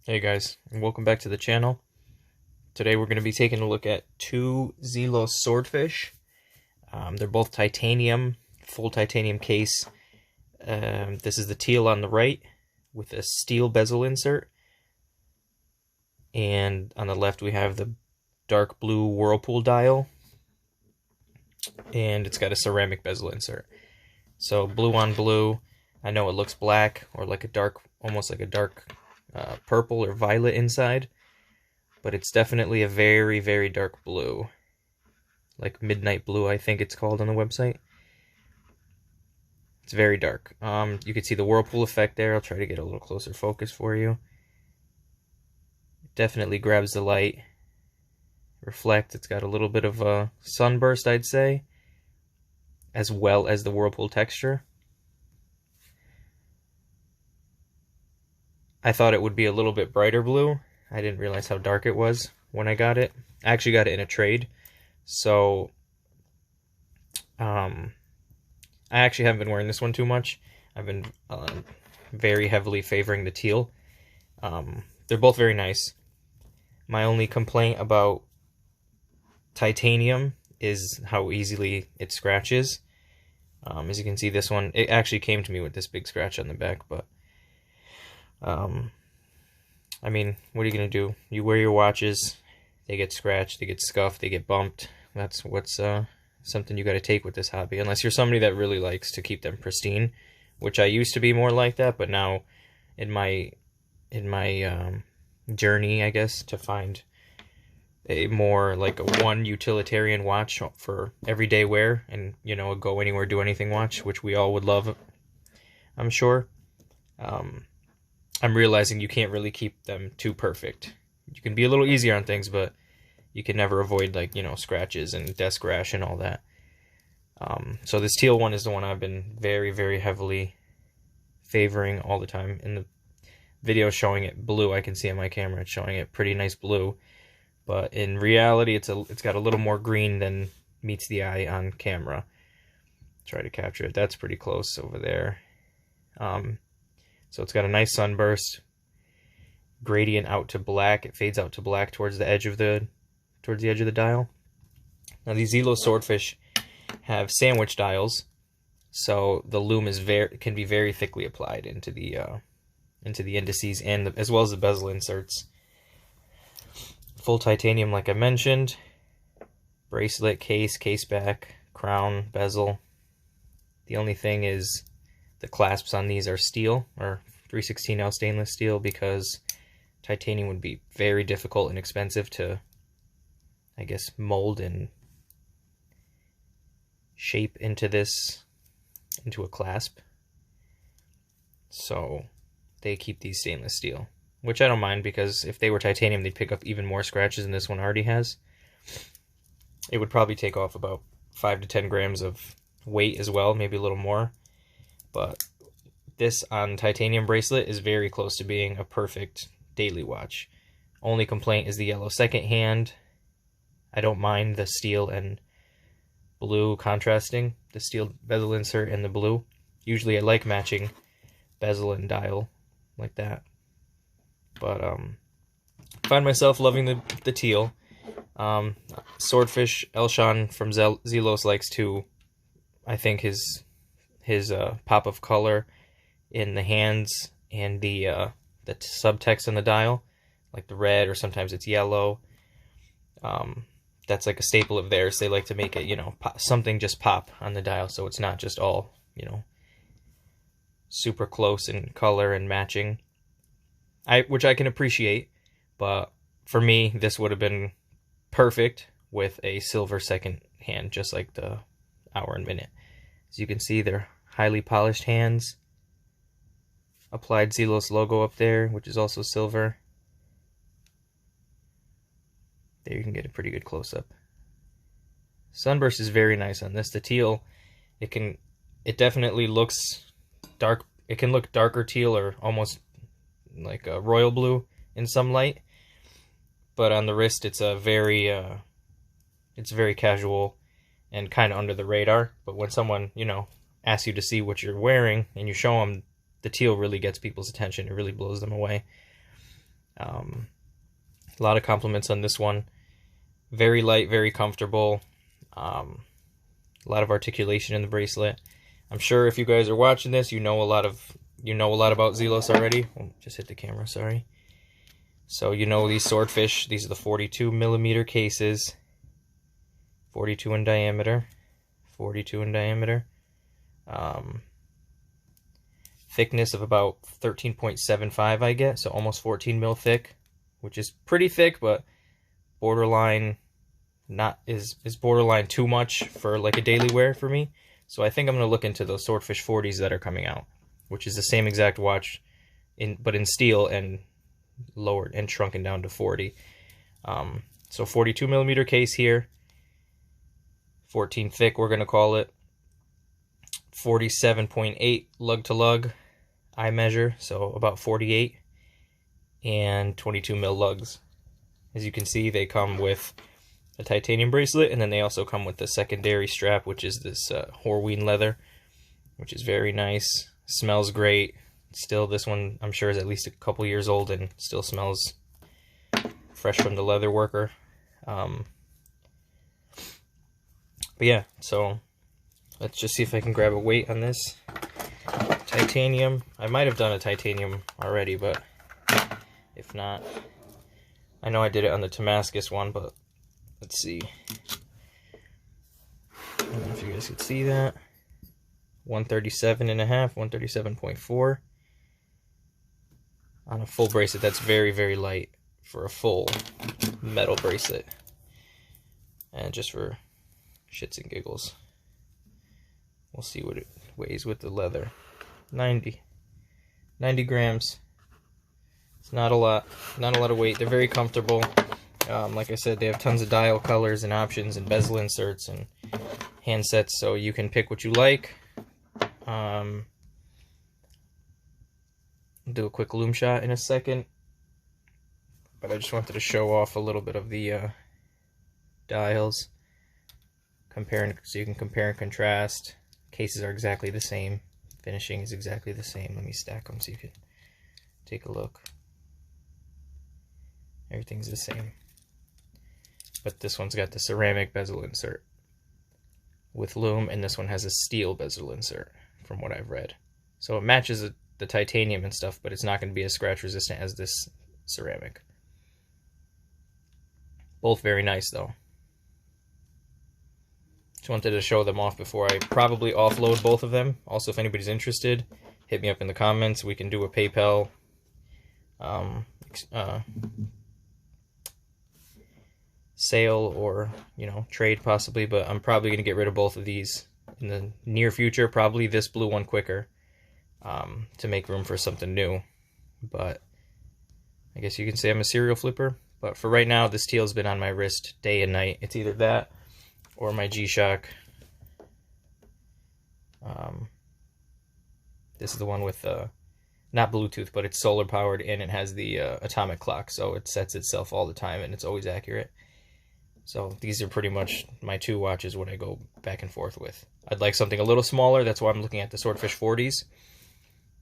Hey guys, and welcome back to the channel. Today we're going to be taking a look at two ZELOS Swordfish. They're both titanium, full titanium case. This is the Teal on the right with a steel bezel insert. And on the left we have the dark blue Whirlpool dial. And it's got a ceramic bezel insert. So blue on blue. I know it looks black or like a dark, almost like a dark purple or violet inside, but it's definitely a very, very dark blue, like midnight blue, I think it's called on the website. It's very dark. You can see the whirlpool effect there. I'll try to get a little closer focus for you. It definitely grabs the light. Reflect. It's got a little bit of a sunburst, I'd say, as well as the whirlpool texture. I thought it would be a little bit brighter blue. I didn't realize how dark it was when I got it. I actually got it in a trade. So, I actually haven't been wearing this one too much. I've been very heavily favoring the teal. They're both very nice. My only complaint about titanium is how easily it scratches. As you can see, this one, it actually came to me with this big scratch on the back, but I mean, what are you going to do? You wear your watches, they get scratched, they get scuffed, they get bumped. That's what's something you got to take with this hobby. Unless you're somebody that really likes to keep them pristine, which I used to be more like that, but now in my journey, I guess, to find a more like a one utilitarian watch for everyday wear and, you know, a go anywhere, do anything watch, which we all would love, I'm sure. I'm realizing you can't really keep them too perfect. You can be a little easier on things, but you can never avoid, like, you know, scratches and desk rash and all that. So this teal one is the one I've been very, very heavily favoring all the time. In the video showing it blue, I can see on my camera it's showing it pretty nice blue, but in reality it's got a little more green than meets the eye on camera. Try to capture it. That's pretty close over there. So it's got a nice sunburst, gradient out to black. It fades out to black towards the edge of the dial. Now these ZELOS Swordfish have sandwich dials, so the lume can be very thickly applied into the indices and as well as the bezel inserts. Full titanium, like I mentioned. Bracelet, case back, crown, bezel. The only thing is the clasps on these are steel, or 316L stainless steel, because titanium would be very difficult and expensive to, I guess, mold and shape into a clasp. So they keep these stainless steel, which I don't mind, because if they were titanium, they'd pick up even more scratches than this one already has. It would probably take off about 5 to 10 grams of weight as well, maybe a little more. But this on titanium bracelet is very close to being a perfect daily watch. Only complaint is the yellow second hand. I don't mind the steel and blue contrasting, the steel bezel insert and the blue. Usually I like matching bezel and dial like that. But I find myself loving the teal. Swordfish Elshan from ZELOS likes to, I think his pop of color in the hands and the subtext on the dial, like the red, or sometimes it's yellow. That's like a staple of theirs. They like to make it, you know, something just pop on the dial, so it's not just all, you know, super close in color and matching. Which I can appreciate, but for me, this would have been perfect with a silver second hand, just like the hour and minute. As you can see, they're highly polished hands. Applied ZELOS logo up there, which is also silver. There you can get a pretty good close-up. Sunburst is very nice on this. The teal, it definitely looks dark. It can look darker teal, or almost like a royal blue in some light. But on the wrist, it's very casual and kind of under the radar. But when someone, you know, asks you to see what you're wearing and you show them, the teal really gets people's attention. It really blows them away. A lot of compliments on this one. Very light, very comfortable. A lot of articulation in the bracelet. I'm sure if you guys are watching this, you know a lot about ZELOS already. Oh, just hit the camera, sorry. So you know these swordfish. These are the 42 millimeter cases. 42 in diameter. 42 in diameter. Thickness of about 13.75 I get, so almost 14 mil thick, which is pretty thick, but borderline is borderline too much for like a daily wear for me. So I think I'm going to look into those Swordfish 40s that are coming out, which is the same exact watch, but in steel and lowered and shrunken down to 40. So 42 millimeter case here, 14 thick we're going to call it, 47.8 lug to lug eye measure, so about 48, and 22 mil lugs. As you can see, they come with a titanium bracelet, and then they also come with the secondary strap, which is this Horween leather, which is very nice. Smells great. Still, this one I'm sure is at least a couple years old and still smells fresh from the leather worker. But yeah, so let's just see if I can grab a weight on this. Titanium. I might have done a titanium already, but if not, I know I did it on the Damascus one, but let's see. I don't know if you guys could see that. 137.5, 137.4. On a full bracelet, that's very, very light for a full metal bracelet. And just for shits and giggles, we'll see what it weighs with the leather. 90 grams. It's not a lot of weight. They're very comfortable. Like I said, they have tons of dial colors and options and bezel inserts and handsets, so you can pick what you like. Do a quick loom shot in a second, but I just wanted to show off a little bit of the dials, so you can compare and contrast. Cases are exactly the same. Finishing is exactly the same. Let me stack them so you can take a look. Everything's the same. But this one's got the ceramic bezel insert with loom, and this one has a steel bezel insert, from what I've read. So it matches the titanium and stuff, but it's not going to be as scratch resistant as this ceramic. Both very nice, though. Just wanted to show them off before I probably offload both of them. Also, if anybody's interested, hit me up in the comments. We can do a PayPal sale, or trade possibly, but I'm probably going to get rid of both of these in the near future, probably this blue one quicker, to make room for something new. But I guess you can say I'm a serial flipper. But for right now, this teal's been on my wrist day and night. It's either that or my G-Shock. This is the one with not Bluetooth, but it's solar powered, and it has the atomic clock, so it sets itself all the time and it's always accurate. So these are pretty much my two watches when I go back and forth with. I'd like something a little smaller. That's why I'm looking at the Swordfish 40s.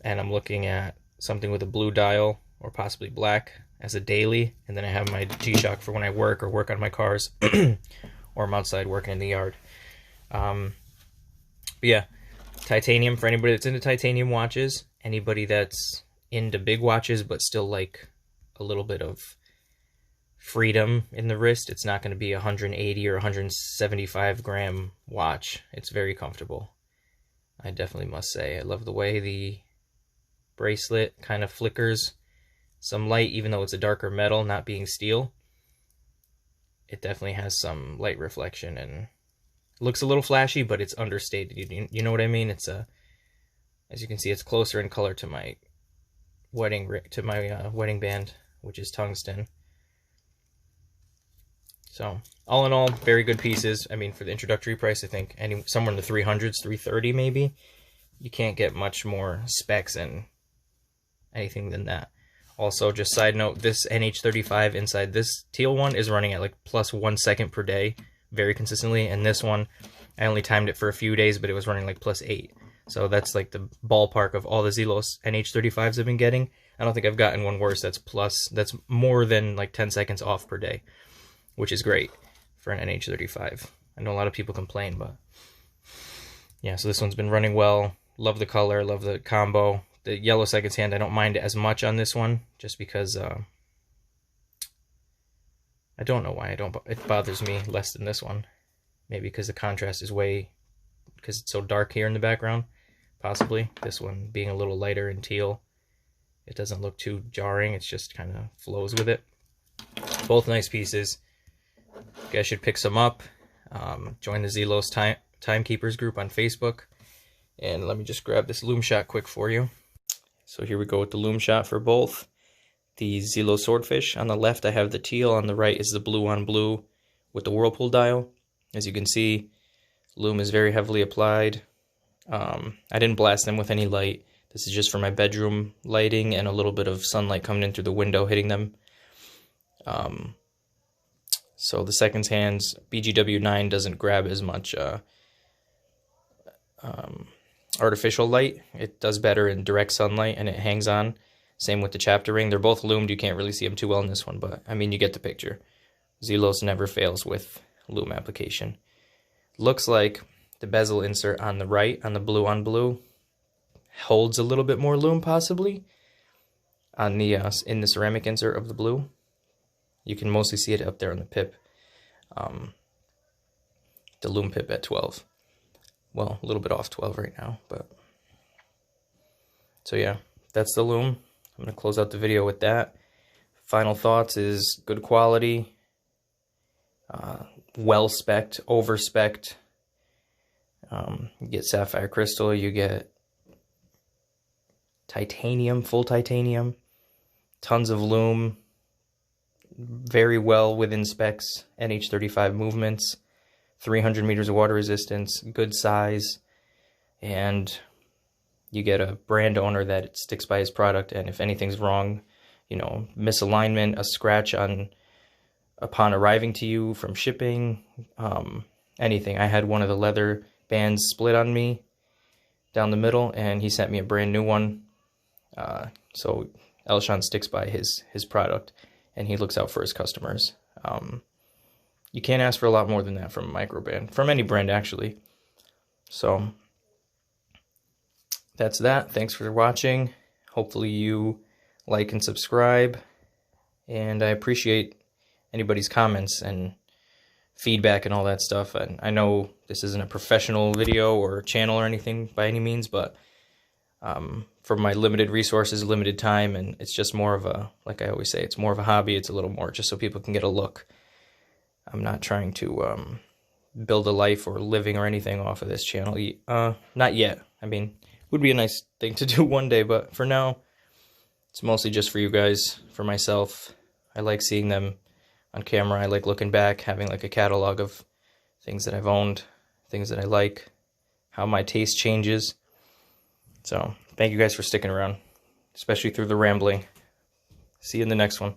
And I'm looking at something with a blue dial or possibly black as a daily. And then I have my G-Shock for when I work or work on my cars or I'm outside working in the yard. But yeah, titanium for anybody that's into titanium watches. Anybody that's into big watches but still like a little bit of freedom in the wrist. It's not going to be a 180 or 175 gram watch. It's very comfortable, I definitely must say. I love the way the bracelet kind of flickers some light, even though it's a darker metal, not being steel. It definitely has some light reflection and looks a little flashy, but it's understated. You know what I mean? It's as you can see, it's closer in color to my wedding band, which is tungsten. So, all in all, very good pieces. I mean, for the introductory price, I think somewhere in the 300s, 330 maybe. You can't get much more specs and anything than that. Also, just side note, this NH35 inside this teal one is running at like plus 1 second per day, very consistently. And this one, I only timed it for a few days, but it was running like plus 8. So that's like the ballpark of all the ZELOS NH35s I've been getting. I don't think I've gotten one worse that's more than like 10 seconds off per day, which is great for an NH35. I know a lot of people complain, but yeah, so this one's been running well. Love the color, love the combo. The yellow seconds hand, I don't mind as much on this one, just because I don't know why it bothers me less than this one. Maybe because the contrast is because it's so dark here in the background, possibly. This one being a little lighter in teal, it doesn't look too jarring, it's just kind of flows with it. Both nice pieces. You guys should pick some up. Join the ZELOS Timekeepers group on Facebook. And let me just grab this loom shot quick for you. So here we go with the loom shot for both. The ZELOS Swordfish. On the left I have the teal, on the right is the blue on blue with the whirlpool dial. As you can see, loom is very heavily applied. I didn't blast them with any light. This is just for my bedroom lighting and a little bit of sunlight coming in through the window hitting them. So the seconds hands, BGW9 doesn't grab as much artificial light. It does better in direct sunlight and it hangs on. Same with the chapter ring. They're both loomed. You can't really see them too well in this one, but I mean, you get the picture. ZELOS never fails with loom application. Looks like the bezel insert on the right, on the blue on blue, holds a little bit more loom possibly on the in the ceramic insert of the blue. You can mostly see it up there on the pip, the loom pip at 12. Well, a little bit off 12 right now, but so yeah, that's the loom. I'm going to close out the video with that. Final thoughts is good quality, well spec'd, over spec'd. You get sapphire crystal, you get titanium, full titanium, tons of loom, very well within specs, NH35 movements, 300 meters of water resistance, good size, and you get a brand owner that sticks by his product, and if anything's wrong, you know, misalignment, a scratch upon arriving to you from shipping, anything. I had one of the leather bands split on me down the middle, and he sent me a brand new one. So Elshon sticks by his product, and he looks out for his customers. You can't ask for a lot more than that from a micro brand, from any brand actually. So that's that. Thanks for watching. Hopefully you like and subscribe, and I appreciate anybody's comments and feedback and all that stuff. And I know this isn't a professional video or channel or anything by any means, but for my limited resources, limited time, and it's just more of a, like I always say, it's more of a hobby. It's a little more just so people can get a look. I'm not trying to build a life or living or anything off of this channel. Not yet. I mean, it would be a nice thing to do one day, but for now, it's mostly just for you guys, for myself. I like seeing them on camera. I like looking back, having like a catalog of things that I've owned, things that I like, how my taste changes. So thank you guys for sticking around, especially through the rambling. See you in the next one.